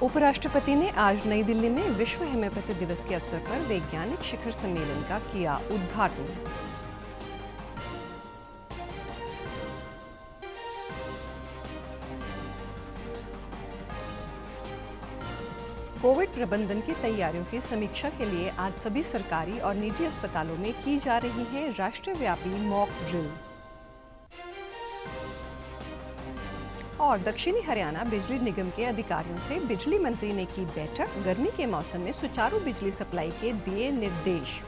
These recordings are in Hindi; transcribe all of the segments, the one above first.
उपराष्ट्रपति ने आज नई दिल्ली में विश्व हेम्योपैथी दिवस के अवसर पर वैज्ञानिक शिखर सम्मेलन का किया उद्घाटन। कोविड प्रबंधन की तैयारियों की समीक्षा के लिए आज सभी सरकारी और निजी अस्पतालों में की जा रही है राष्ट्रव्यापी मॉक ड्रिल। और दक्षिणी हरियाणा बिजली निगम के अधिकारियों से बिजली मंत्री ने की बैठक, गर्मी के मौसम में सुचारू बिजली सप्लाई के दिए निर्देश।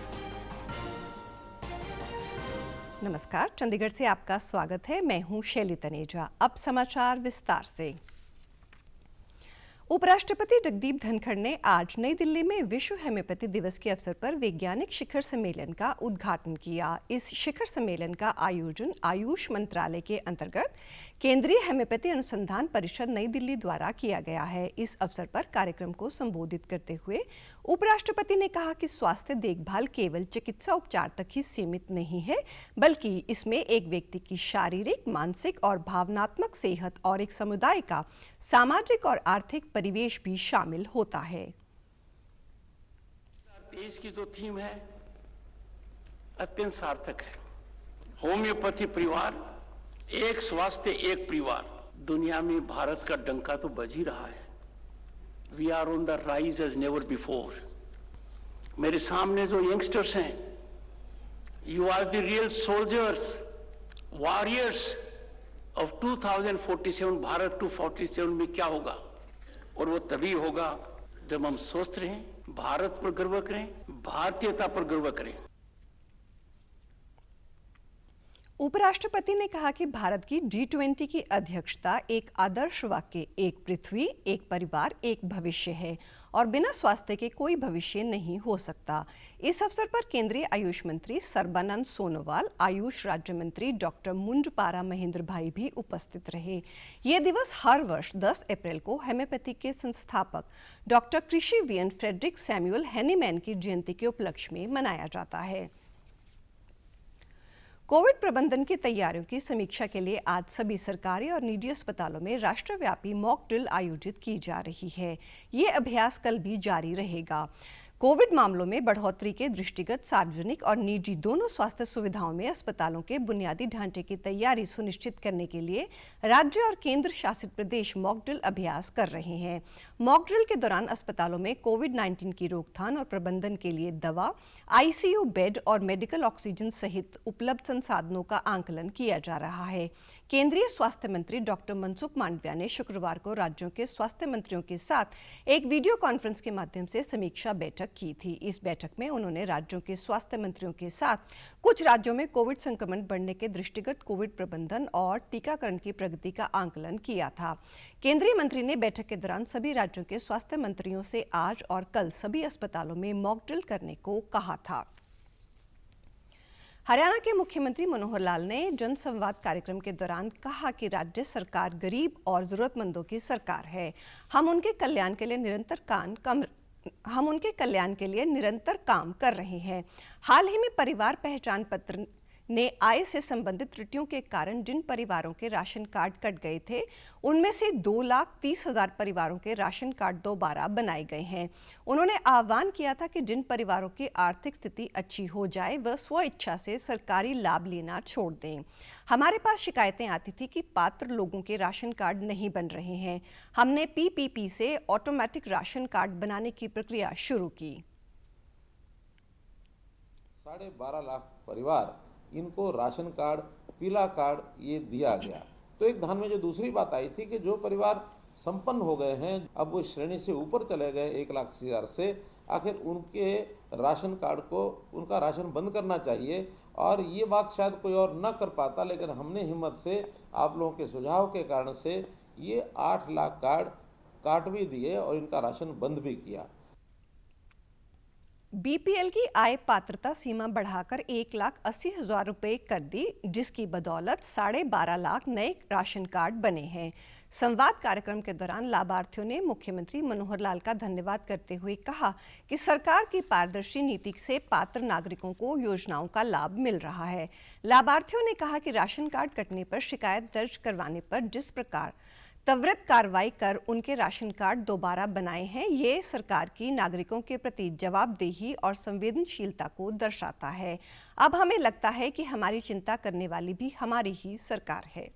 नमस्कार, चंडीगढ़ से आपका स्वागत है। मैं हूं शैली तनेजा। अब समाचार विस्तार से। उपराष्ट्रपति जगदीप धनखड़ ने आज नई दिल्ली में विश्व हेम्योपैथी दिवस के अवसर पर वैज्ञानिक शिखर सम्मेलन का उद्घाटन किया। इस शिखर सम्मेलन का आयोजन आयुष मंत्रालय के अंतर्गत केंद्रीय हेम्योपैथी अनुसंधान परिषद नई दिल्ली द्वारा किया गया है। इस अवसर पर कार्यक्रम को संबोधित करते हुए उपराष्ट्रपति ने कहा कि स्वास्थ्य देखभाल केवल चिकित्सा उपचार तक ही सीमित नहीं है, बल्कि इसमें एक व्यक्ति की शारीरिक, मानसिक और भावनात्मक सेहत और एक समुदाय का सामाजिक और आर्थिक परिवेश भी शामिल होता है। देश की जो थीम है अत्यंत सार्थक है। होम्योपैथी परिवार, एक स्वास्थ्य एक परिवार। दुनिया में भारत का डंका तो बज ही रहा है। We are on the rise as never before. मेरे सामने जो यंगस्टर्स हैं, you are the real soldiers, warriors of 2047। Bharat 247 में क्या होगा? और वो तभी होगा जब हम स्वस्थ रहें, भारत पर गर्व करें, भारतीयता पर गर्व करें। उपराष्ट्रपति ने कहा कि भारत की G20 की अध्यक्षता एक आदर्श वाक्य एक पृथ्वी, एक परिवार, एक भविष्य है और बिना स्वास्थ्य के कोई भविष्य नहीं हो सकता। इस अवसर पर केंद्रीय आयुष मंत्री सर्बानंद सोनोवाल, आयुष राज्य मंत्री डॉक्टर मुंडपारा महेंद्र भाई भी उपस्थित रहे। ये दिवस हर वर्ष 10 अप्रैल को हेम्योपैथी के संस्थापक डॉक्टर कृषि वीएन फ्रेडरिक सैमुअल हैनीमैन की जयंती के उपलक्ष्य में मनाया जाता है। कोविड प्रबंधन की तैयारियों की समीक्षा के लिए आज सभी सरकारी और निजी अस्पतालों में राष्ट्रव्यापी मॉक ड्रिल आयोजित की जा रही है। ये अभ्यास कल भी जारी रहेगा। कोविड मामलों में बढ़ोतरी के दृष्टिगत सार्वजनिक और निजी दोनों स्वास्थ्य सुविधाओं में अस्पतालों के बुनियादी ढांचे की तैयारी सुनिश्चित करने के लिए राज्य और केंद्र शासित प्रदेश मॉक ड्रिल अभ्यास कर रहे हैं। मॉक ड्रिल के दौरान अस्पतालों में कोविड-19 की रोकथाम और प्रबंधन के लिए दवा, आईसीयू बेड और मेडिकल ऑक्सीजन सहित उपलब्ध संसाधनों का आंकलन किया जा रहा है। केंद्रीय स्वास्थ्य मंत्री डॉक्टर मनसुख मांडविया ने शुक्रवार को राज्यों के स्वास्थ्य मंत्रियों के साथ एक वीडियो कॉन्फ्रेंस के माध्यम से समीक्षा बैठक की थी। इस बैठक में उन्होंने राज्यों के स्वास्थ्य मंत्रियों के साथ कुछ राज्यों में कोविड संक्रमण बढ़ने के दृष्टिगत कोविड प्रबंधन और टीकाकरण की प्रगति का आंकलन किया था। केंद्रीय मंत्री ने बैठक के दौरान सभी राज्यों के स्वास्थ्य मंत्रियों से आज और कल सभी अस्पतालों में मॉक ड्रिल करने को कहा था। हरियाणा के मुख्यमंत्री मनोहर लाल ने जनसंवाद कार्यक्रम के दौरान कहा कि राज्य सरकार गरीब और जरूरतमंदों की सरकार है। हम उनके कल्याण के लिए निरंतर काम कर रहे हैं। हाल ही में परिवार पहचान पत्र ने आय से संबंधित त्रुटियों के कारण जिन परिवारों के राशन कार्ड कट गए थे, उनमें से 2,30,000 परिवारों के राशन कार्ड दोबारा बनाए गए हैं। उन्होंने आह्वान किया था कि जिन परिवारों की आर्थिक स्थिति अच्छी हो जाए वह स्व-इच्छा से सरकारी लाभ लेना छोड़ दें। हमारे पास शिकायतें आती थी कि पात्र लोगों के राशन कार्ड नहीं बन रहे हैं। हमने पीपीपी से ऑटोमेटिक राशन कार्ड बनाने की प्रक्रिया शुरू की। 12.5 लाख परिवार, इनको राशन कार्ड, पीला कार्ड ये दिया गया। तो एक ध्यान में जो दूसरी बात आई थी कि जो परिवार संपन्न हो गए हैं, अब वो श्रेणी से ऊपर चले गए 1,80,000 से, आखिर उनके राशन कार्ड को, उनका राशन बंद करना चाहिए। और ये बात शायद कोई और न कर पाता, लेकिन हमने हिम्मत से, आप लोगों के सुझाव के कारण से ये 8 लाख कार्ड काट भी दिए और इनका राशन बंद भी किया। बीपीएल की आय पात्रता सीमा बढ़ाकर 1,80,000 रुपये कर दी, जिसकी बदौलत 12.5 लाख नए राशन कार्ड बने हैं। संवाद कार्यक्रम के दौरान लाभार्थियों ने मुख्यमंत्री मनोहर लाल का धन्यवाद करते हुए कहा कि सरकार की पारदर्शी नीति से पात्र नागरिकों को योजनाओं का लाभ मिल रहा है। लाभार्थियों ने कहा कि राशन कार्ड कटने पर शिकायत दर्ज करवाने पर जिस प्रकार त्वरित कार्रवाई कर उनके राशन कार्ड दोबारा बनाए हैं, ये सरकार की नागरिकों के प्रति जवाबदेही और संवेदनशीलता को दर्शाता है। अब हमें लगता है कि हमारी चिंता करने वाली भी हमारी ही सरकार है।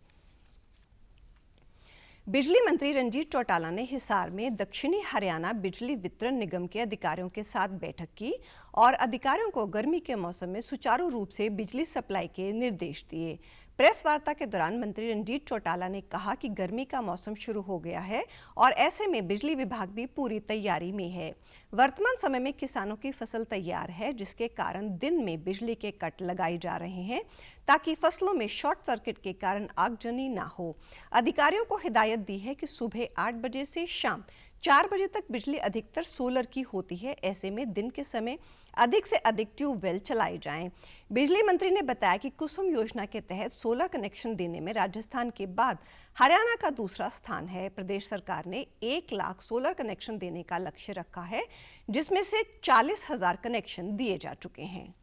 बिजली मंत्री रंजीत चौटाला ने हिसार में दक्षिणी हरियाणा बिजली वितरण निगम के अधिकारियों के साथ बैठक की और अधिकारियों को गर्मी के मौसम में सुचारू रूप से बिजली सप्लाई के निर्देश दिए। प्रेस वार्ता के दौरान मंत्री रंजीत चौटाला ने कहा कि गर्मी का मौसम शुरू हो गया है और ऐसे में बिजली विभाग भी पूरी तैयारी में है। वर्तमान समय में किसानों की फसल तैयार है, जिसके कारण दिन में बिजली के कट लगाए जा रहे हैं ताकि फसलों में शॉर्ट सर्किट के कारण आगजनी ना हो। अधिकारियों को हिदायत दी है कि सुबह 8 बजे से शाम 4 बजे तक बिजली अधिकतर सोलर की होती है। ऐसे में दिन के समय अधिक से अधिक ट्यूबवेल चलाए जाएं। बिजली मंत्री ने बताया कि कुसुम योजना के तहत सोलर कनेक्शन देने में राजस्थान के बाद हरियाणा का दूसरा स्थान है। प्रदेश सरकार ने 1 लाख सोलर कनेक्शन देने का लक्ष्य रखा है, जिसमें से 40,000 कनेक्शन दिए जा चुके हैं।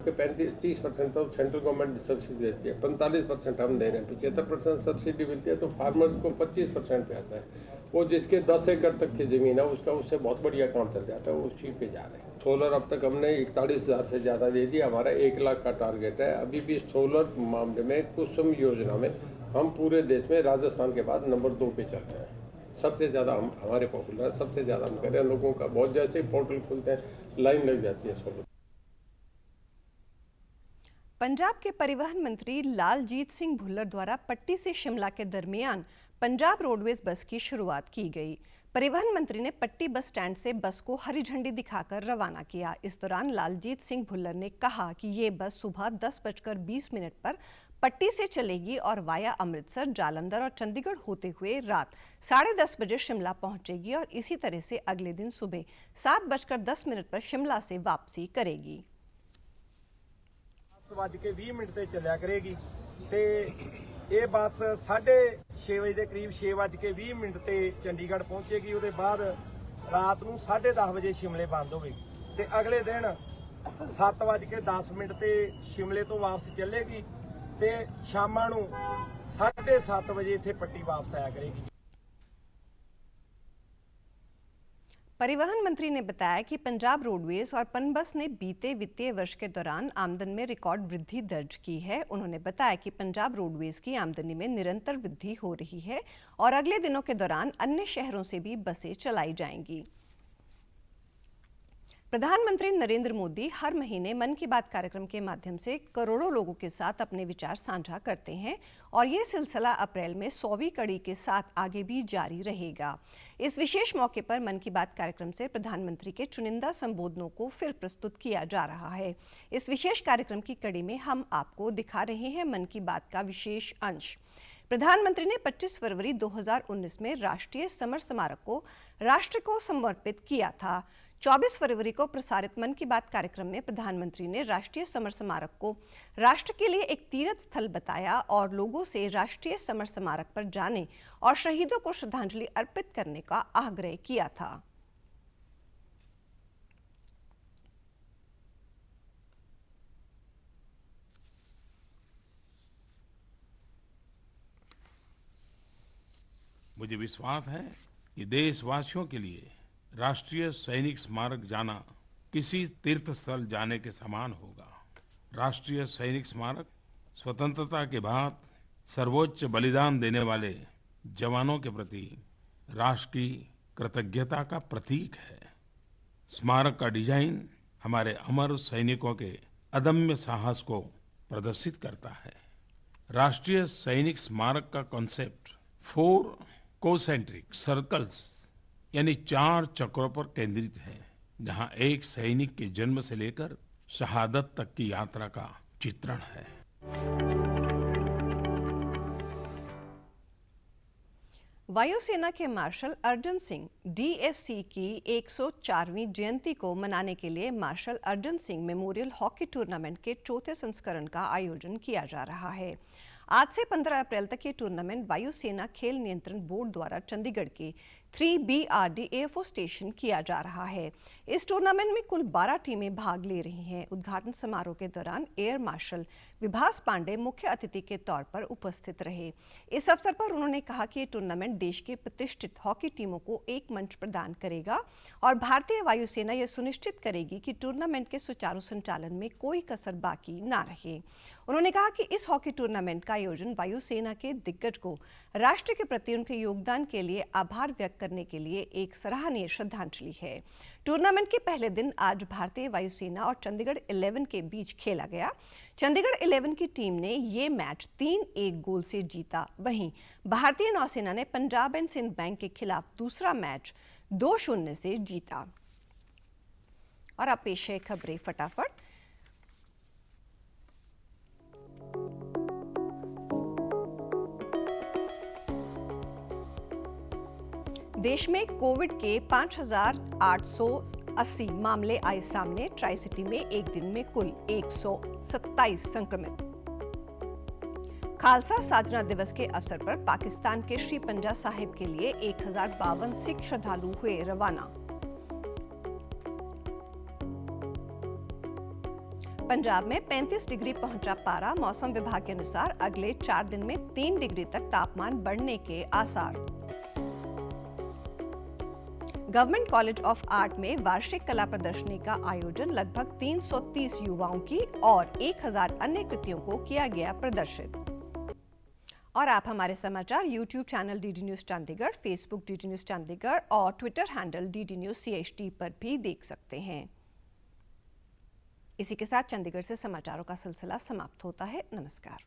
कि 35% तो सेंट्रल गवर्नमेंट सब्सिडी देती है, 45% हम दे रहे हैं, 75% सब्सिडी मिलती है, तो फार्मर्स को 25% पे आता है। वो जिसके 10 एकड़ तक की जमीन है उसका उससे बहुत बढ़िया काम चल जाता है, वो उसी पे जा रहे हैं। सोलर अब तक हमने 41,000 से ज़्यादा दे दिया, हमारा 1 लाख का टारगेट है। अभी भी सोलर मामले में कुसुम योजना में हम पूरे देश में राजस्थान के बाद नंबर 2 पे चल रहे हैं। सबसे ज़्यादा हम हमारे पॉपुलर, सबसे ज़्यादा हम कर रहे हैं। लोगों का बहुत जैसे पोर्टल खुलते हैं लाइन लग जाती है सोलर। पंजाब के परिवहन मंत्री लालजीत सिंह भुल्लर द्वारा पट्टी से शिमला के दरमियान पंजाब रोडवेज बस की शुरुआत की गई। परिवहन मंत्री ने पट्टी बस स्टैंड से बस को हरी झंडी दिखाकर रवाना किया। इस दौरान लालजीत सिंह भुल्लर ने कहा कि ये बस सुबह 10:20 पर पट्टी से चलेगी और वाया अमृतसर, जालंधर और चंडीगढ़ होते हुए रात 10:30 बजे शिमला पहुंचेगी और इसी तरह से अगले दिन सुबह 7:10 पर शिमला से वापसी करेगी। 10:20 ਤੇ ਚੱਲਿਆ ਕਰੇਗੀ ਤੇ ਇਹ ਬੱਸ 6:30 ਵਜੇ ਦੇ ਕਰੀਬ 6:20 ਤੇ ਚੰਡੀਗੜ੍ਹ ਪਹੁੰਚੇਗੀ। ਉਹਦੇ ਬਾਅਦ ਰਾਤ ਨੂੰ 10:30 ਵਜੇ ਸ਼ਿਮਲੇ ਬੰਦ ਹੋਵੇਗੀ ਤੇ ਅਗਲੇ ਦਿਨ 7:10 ਤੇ ਸ਼ਿਮਲੇ ਤੋਂ ਵਾਪਸ ਚੱਲੇਗੀ ਤੇ ਸ਼ਾਮਾਂ ਨੂੰ 7:30 ਵਜੇ ਇੱਥੇ ਪੱਟੀ ਵਾਪਸ ਆਇਆ ਕਰੇਗੀ। परिवहन मंत्री ने बताया कि पंजाब रोडवेज और पनबस ने बीते वित्तीय वर्ष के दौरान आमदन में रिकॉर्ड वृद्धि दर्ज की है। उन्होंने बताया कि पंजाब रोडवेज की आमदनी में निरंतर वृद्धि हो रही है और अगले दिनों के दौरान अन्य शहरों से भी बसें चलाई जाएंगी। प्रधानमंत्री नरेंद्र मोदी हर महीने मन की बात कार्यक्रम के माध्यम से करोड़ों लोगों के साथ अपने विचार साझा करते हैं और ये सिलसिला अप्रैल में 100वीं कड़ी के साथ आगे भी जारी रहेगा। इस विशेष मौके पर मन की बात कार्यक्रम से प्रधानमंत्री के चुनिंदा संबोधनों को फिर प्रस्तुत किया जा रहा है। इस विशेष कार्यक्रम की कड़ी में हम आपको दिखा रहे हैं मन की बात का विशेष अंश। प्रधानमंत्री ने 25 फरवरी 2019 में राष्ट्रीय समर स्मारक को राष्ट्र को समर्पित किया था। 24 फरवरी को प्रसारित मन की बात कार्यक्रम में प्रधानमंत्री ने राष्ट्रीय समर स्मारक को राष्ट्र के लिए एक तीर्थ स्थल बताया और लोगों से राष्ट्रीय समर स्मारक पर जाने और शहीदों को श्रद्धांजलि अर्पित करने का आग्रह किया था। मुझे विश्वास है कि देशवासियों के लिए राष्ट्रीय सैनिक स्मारक जाना किसी तीर्थ स्थल जाने के समान होगा। राष्ट्रीय सैनिक स्मारक स्वतंत्रता के बाद सर्वोच्च बलिदान देने वाले जवानों के प्रति राष्ट्र की कृतज्ञता का प्रतीक है। स्मारक का डिजाइन हमारे अमर सैनिकों के अदम्य साहस को प्रदर्शित करता है। राष्ट्रीय सैनिक स्मारक का कॉन्सेप्ट 4 कोसेंट्रिक सर्कल्स यानी 4 चक्रों पर केंद्रित है, जहां एक सैनिक के जन्म से लेकर शहादत तक की यात्रा का चित्रण है। वायुसेना के मार्शल अर्जन सिंह डीएफसी की 104वीं जयंती को मनाने के लिए martial Arjan Singh memorial hockey tournament के चौथे संस्करण का आयोजन किया जा रहा है। आज से 15 अप्रैल तक ये टूर्नामेंट वायुसेना खेल नियंत्रण बोर्ड द्वारा चंडीगढ़ के 3BRD एयरफोर्स स्टेशन किया जा रहा है। इस टूर्नामेंट में कुल 12 टीमें भाग ले रही हैं। उद्घाटन समारोह के दौरान एयर मार्शल विभास पांडे मुख्य अतिथि के तौर पर उपस्थित रहे। इस अवसर पर उन्होंने कहा कि ये टूर्नामेंट देश की प्रतिष्ठित हॉकी टीमों को एक मंच प्रदान करेगा और भारतीय वायुसेना यह सुनिश्चित करेगी कि टूर्नामेंट के सुचारू संचालन में कोई कसर बाकी ना रहे। उन्होंने कहा कि इस हॉकी टूर्नामेंट का आयोजन वायुसेना के दिग्गज को राष्ट्र के प्रति उनके योगदान के लिए आभार व्यक्त करने के लिए एक सराहनीय श्रद्धांजलि है। टूर्नामेंट के पहले दिन आज भारतीय वायुसेना और चंडीगढ़ 11 के बीच खेला गया। चंडीगढ़ 11 की टीम ने ये मैच 3-1 गोल से जीता। वहीं भारतीय नौसेना ने पंजाब एंड सिंध बैंक के खिलाफ दूसरा मैच 2-0 से जीता। और अब पेश है खबरें फटाफट। देश में कोविड के 5,880 मामले आए सामने। ट्राई सिटी में एक दिन में कुल 127 संक्रमित। खालसा साधना दिवस के अवसर पर पाकिस्तान के श्री पंजा साहिब के लिए 1052 सिख श्रद्धालु हुए रवाना। पंजाब में 35 डिग्री पहुंचा पारा। मौसम विभाग के अनुसार अगले 4 दिन में 3 डिग्री तक तापमान बढ़ने के आसार। गवर्नमेंट कॉलेज ऑफ आर्ट में वार्षिक कला प्रदर्शनी का आयोजन। लगभग 330 युवाओं की और 1000 अन्य कृतियों को किया गया प्रदर्शित। और आप हमारे समाचार YouTube channel DD news Chandigarh, Facebook DD news Chandigarh और Twitter handle DD news CHD पर भी देख सकते हैं। इसी के साथ चंडीगढ़ से समाचारों का सिलसिला समाप्त होता है। नमस्कार।